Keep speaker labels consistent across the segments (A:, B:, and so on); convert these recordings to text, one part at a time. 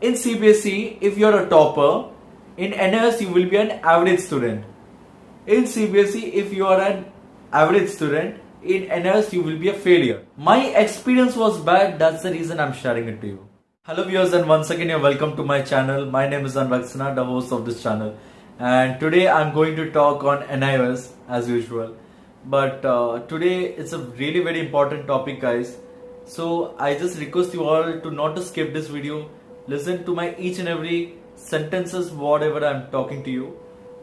A: In CBSE, if you're a topper, in NIOS you will be an average student. In CBSE, if you are an average student, in NIOS you will be a failure. My experience was bad, that's the reason I'm sharing it to you. Hello viewers, and once again you're welcome to my channel. My name is Anurag Sinha, the host of this channel. And today I'm going to talk on NIOS as usual. But today it's a really very important topic, guys. So I just request you all to not to skip this video. Listen to my each and every sentences whatever I'm talking to you,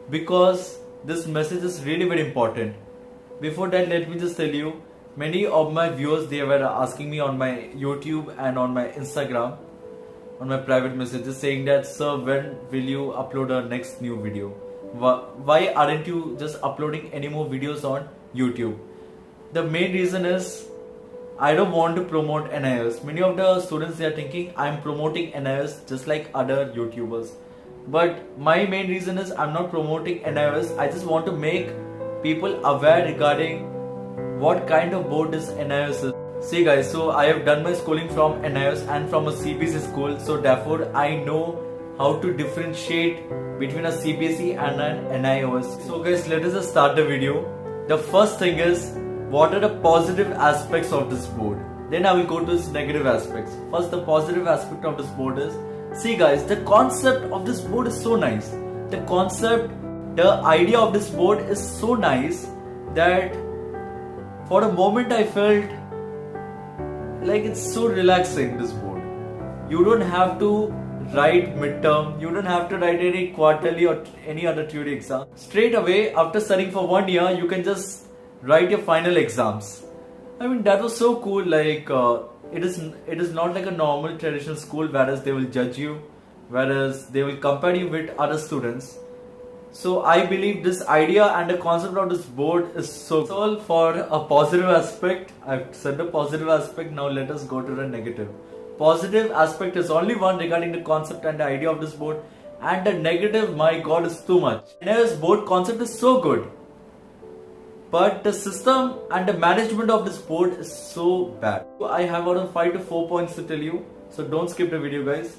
A: because this message is really very important. Before that, let me just tell you, many of my viewers, they were asking me on my YouTube and on my Instagram, on my private messages, saying that, sir, when will you upload our next new video? Why aren't you just uploading any more videos on YouTube? The main reason is I don't want to promote NIOS. Many of the students, they are thinking I'm promoting NIOS just like other YouTubers. But my main reason is I'm not promoting NIOS. I just want to make people aware regarding what kind of board is NIOS is. See guys, so I have done my schooling from NIOS and from a CBSE school. So therefore I know how to differentiate between a CBSE and an NIOS. So guys, let us just start the video. The first thing is, what are the positive aspects of this board? Then I will go to its negative aspects. First, the positive aspect of this board is, see guys, the concept of this board is so nice. The concept, the idea of this board is so nice that for a moment I felt like it's so relaxing, this board. You don't have to write midterm, you don't have to write any quarterly or any other theory exam. Straight away, after studying for 1 year, you can just write your final exams. I mean, that was so cool. Like it is not like a normal traditional school, whereas they will judge you, whereas they will compare you with other students. So I believe this idea and the concept of this board is so good. All for a positive aspect. I've said the positive aspect. Now let us go to the negative. Positive aspect is only one regarding the concept and the idea of this board, and the negative, my god, is too much. NIOS board concept is so good, but the system and the management of this board is so bad. I have around 5 to 4 points to tell you, so don't skip the video, guys.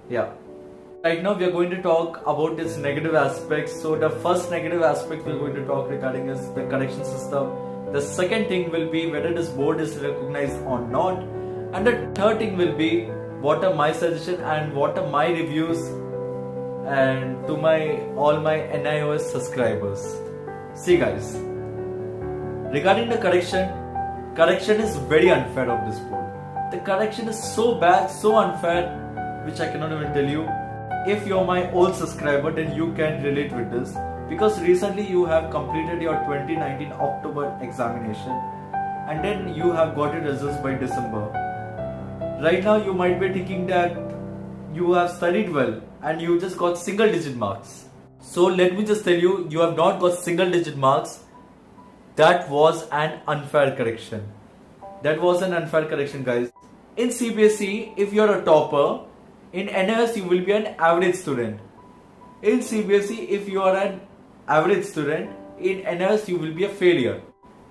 A: Yeah. Right now we are going to talk about its negative aspects. So the first negative aspect we're going to talk regarding is the correction system. The second thing will be whether this board is recognized or not. And the third thing will be what are my suggestions and what are my reviews and to all my NIOS subscribers. See guys, regarding the correction is very unfair of this board. The correction is so bad, so unfair, which I cannot even tell you. If you're my old subscriber, then you can relate with this, because recently you have completed your 2019 October examination and then you have got your results by December. Right now you might be thinking that you have studied well and you just got single digit marks. So let me just tell you, you have not got single digit marks. That was an unfair correction. That was an unfair correction, guys. In CBSE, if you're a topper, in NIOS you will be an average student. In CBSE, if you are an average student, in NIOS you will be a failure.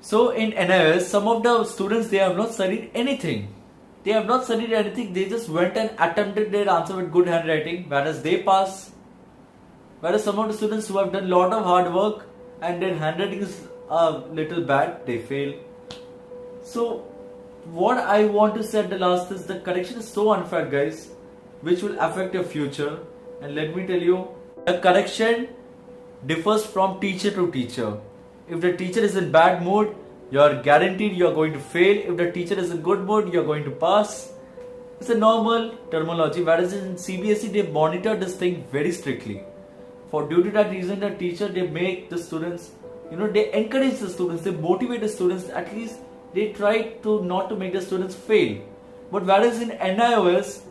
A: So in NIOS, some of the students, they have not studied anything. They have not studied anything. They just went and attempted their answer with good handwriting, whereas they pass. Whereas some of the students who have done a lot of hard work and their handwriting is a little bad, they fail. So what I want to say at the last is the correction is so unfair, guys, which will affect your future. And let me tell you, the correction differs from teacher to teacher. If the teacher is in bad mood, you are guaranteed you are going to fail. If the teacher is in good mood, you are going to pass. It's a normal terminology, whereas in CBSE they monitor this thing very strictly. For due to that reason, the teacher, they make the students, they encourage the students, they motivate the students, at least they try to not to make the students fail. But whereas in NIOS,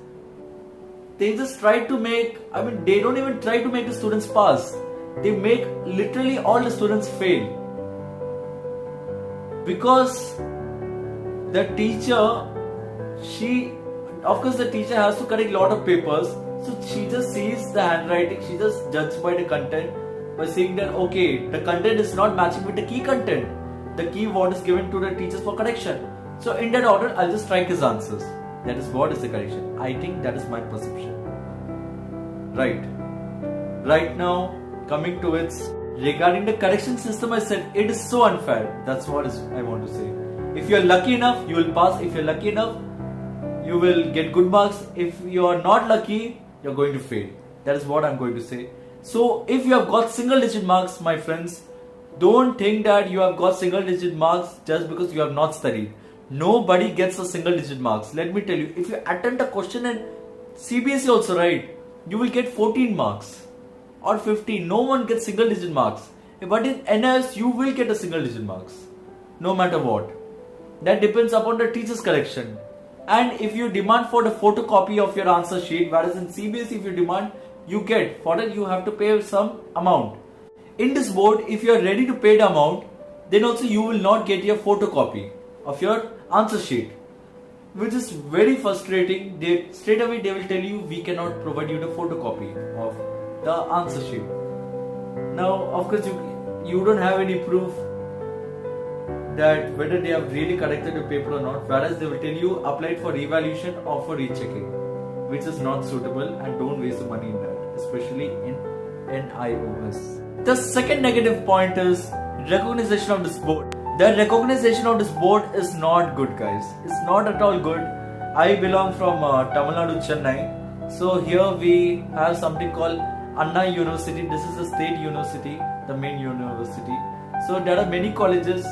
A: they just try to make, they don't even try to make the students pass. They make literally all the students fail. Because the teacher, of course the teacher has to correct a lot of papers. So she just sees the handwriting, she just judges by the content, by saying that, okay, the content is not matching with the key content. The key what is given to the teachers for correction. So in that order, I'll just write his answers. That is what is the correction. I think that is my perception. Right. Right now, coming to its regarding the correction system, I said it is so unfair. That's what I want to say. If you are lucky enough, you will pass. If you are lucky enough, you will get good marks. If you are not lucky, you are going to fail. That is what I am going to say. So, if you have got single digit marks, my friends, don't think that you have got single digit marks just because you have not studied. Nobody gets a single digit marks. Let me tell you, if you attempt a question in CBSE also, right, you will get 14 marks or 15. No one gets single digit marks. But in NS, you will get a single digit marks. No matter what. That depends upon the teacher's correction. And if you demand for the photocopy of your answer sheet, whereas in CBSE, if you demand, you get. For that, you have to pay some amount. In this board, if you are ready to pay the amount, then also you will not get your photocopy of your answer sheet, which is very frustrating. Straight away they will tell you, we cannot provide you the photocopy of the answer sheet. Now, of course, you don't have any proof that whether they have really corrected the paper or not, whereas they will tell you apply it for revaluation or for rechecking, which is not suitable, and don't waste the money in that, especially in NIOS. The second negative point is recognition of this board. The recognition of this board is not good, guys. It's not at all good. I belong from Tamil Nadu, Chennai. So here we have something called Anna University. This is a state university, the main university. So there are many colleges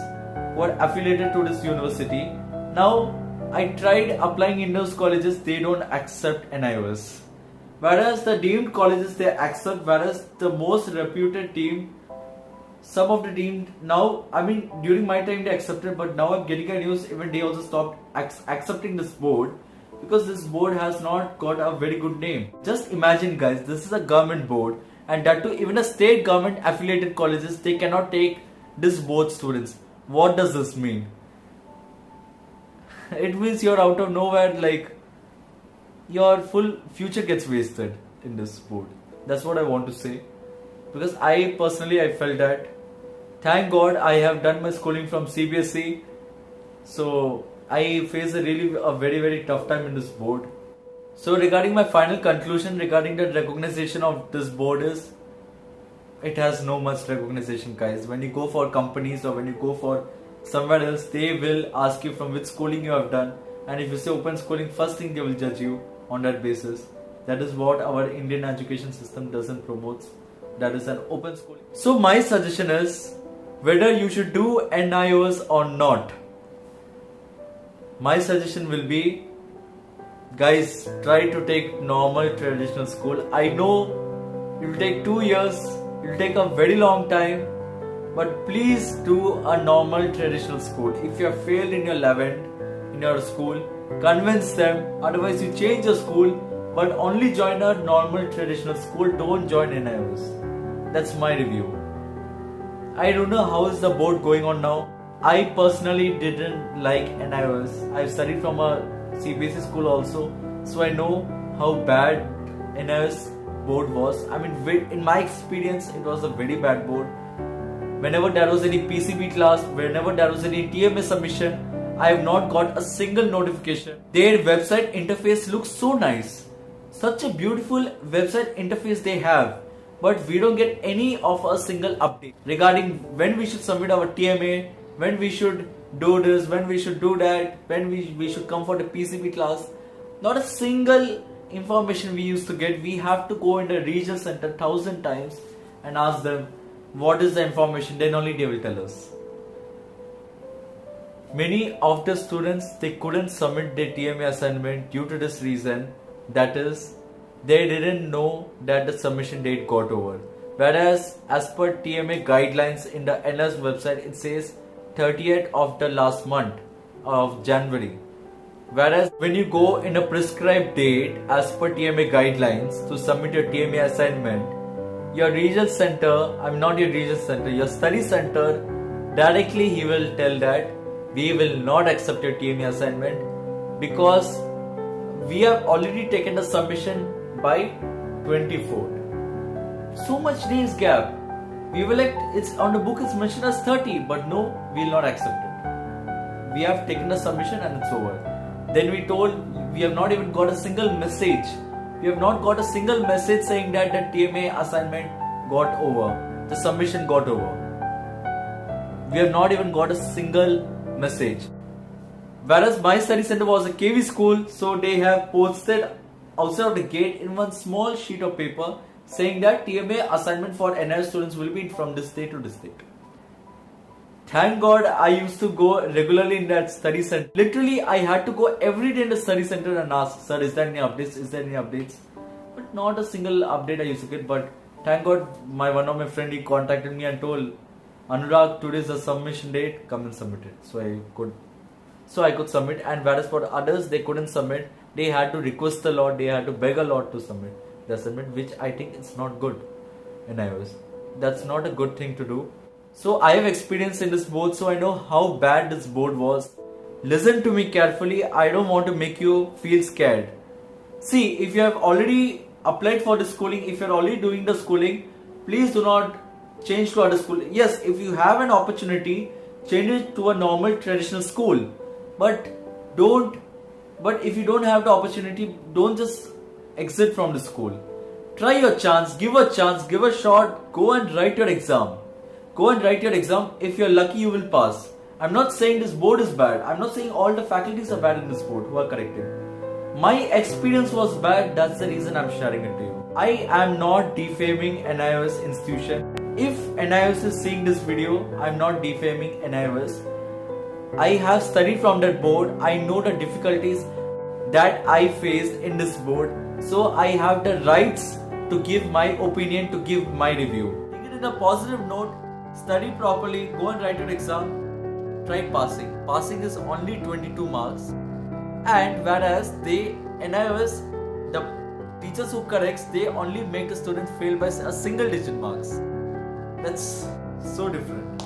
A: who are affiliated to this university. Now I tried applying in those colleges. They don't accept NIOS. Whereas the deemed colleges, they accept. Whereas the most reputed team, some of the team now, I mean during my time they accepted, but now I'm getting a news even they also stopped accepting this board because this board has not got a very good name. Just imagine, guys, this is a government board, and that too even a state government affiliated colleges, they cannot take this board students. What does this mean? It means you're out of nowhere, like your full future gets wasted in this board. That's what I want to say, because I personally felt that. Thank God I have done my schooling from CBSE, so I face a very tough time in this board. So regarding my final conclusion regarding the recognition of this board is, it has no much recognition, guys. When you go for companies or when you go for somewhere else, they will ask you from which schooling you have done, and if you say open schooling, first thing they will judge you on that basis. That is what our Indian education system doesn't promote. That is an open schooling. So my suggestion is, whether you should do NIOS or not, my suggestion will be, guys, try to take normal traditional school. I know it will take 2 years, it will take a very long time, but please do a normal traditional school. If you have failed in your 11th in your school, convince them. Otherwise you change your school, but only join a normal traditional school. Don't join NIOS. That's my review. I don't know how is the board going on now. I personally didn't like NIOS. I studied from a CBSE school also, so I know how bad NIOS board was. I mean, in my experience, it was a very bad board. Whenever there was any PCB class, whenever there was any TMA submission, I have not got a single notification. Their website interface looks so nice. Such a beautiful website interface they have. But we don't get any of a single update regarding when we should submit our TMA, when we should do this, when we should do that, when we should come for the PCB class. Not a single information we used to get. We have to go in the regional center 1,000 times and ask them what is the information, then only they will tell us. Many of the students, they couldn't submit their TMA assignment due to this reason, that is, they didn't know that the submission date got over. Whereas as per TMA guidelines in the NS website, it says 30th of the last month of January. Whereas when you go in a prescribed date as per TMA guidelines to submit your TMA assignment, your regional center, your study center, directly he will tell that we will not accept your TMA assignment because we have already taken the submission by 24th. So much days gap. We were like, it's on the book it's mentioned as 30, but no, we will not accept it. We have taken the submission and it's over. Then we told we have not even got a single message. We have not got a single message saying that the TMA assignment got over, the submission got over. We have not even got a single message. Whereas my study center was a KV school, so they have posted outside of the gate in one small sheet of paper saying that TMA assignment for NIOS students will be from this day to this date. Thank God I used to go regularly in that study center. Literally, I had to go every day in the study center and ask, sir, is there any updates? Is there any updates? But not a single update I used to get. But thank God, one of my friend, he contacted me and told, Anurag, today is the submission date, come and submit it. So I could submit. And whereas for others, they couldn't submit. They had to request a lot. They had to beg a lot to submit the assignment, which I think is not good in iOS. That's not a good thing to do. So I have experience in this board, so I know how bad this board was. Listen to me carefully. I don't want to make you feel scared. See, if you have already applied for the schooling, if you're already doing the schooling, please do not change to other school. Yes, if you have an opportunity, change it to a normal traditional school. But if you don't have the opportunity, don't just exit from the school. Try your chance, give a shot, go and write your exam. Go and write your exam. If you're lucky, you will pass. I'm not saying this board is bad. I'm not saying all the faculties are bad in this board who are correcting. My experience was bad. That's the reason I'm sharing it to you. I am not defaming NIOS institution. If NIOS is seeing this video, I'm not defaming NIOS. I have studied from that board. I know the difficulties that I faced in this board. So I have the rights to give my opinion, to give my review. Take it in a positive note. Study properly, go and write your exam, try passing. Passing is only 22 marks. And whereas NIOS, the teachers who corrects, they only make the student fail by a single digit marks. That's so different.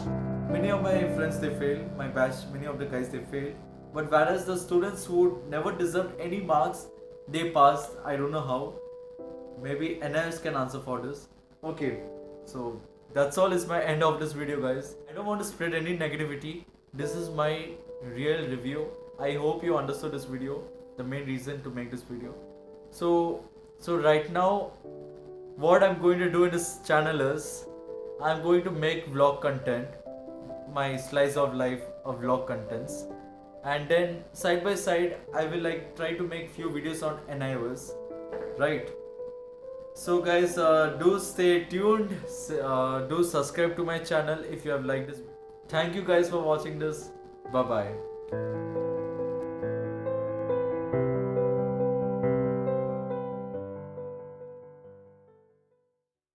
A: Many of my friends, they fail, my batch, many of the guys, they fail. But whereas the students who never deserved any marks, they passed. I don't know how. Maybe NIOS can answer for this. Okay, so that's all is my end of this video, guys. I don't want to spread any negativity. This is my real review. I hope you understood this video, the main reason to make this video. So right now, what I'm going to do in this channel is, I'm going to make vlog content, my slice of life of vlog contents. And then side by side, I will try to make few videos on NIOS, right? So guys, do stay tuned, do subscribe to my channel if you have liked this. Thank you guys for watching this. Bye bye.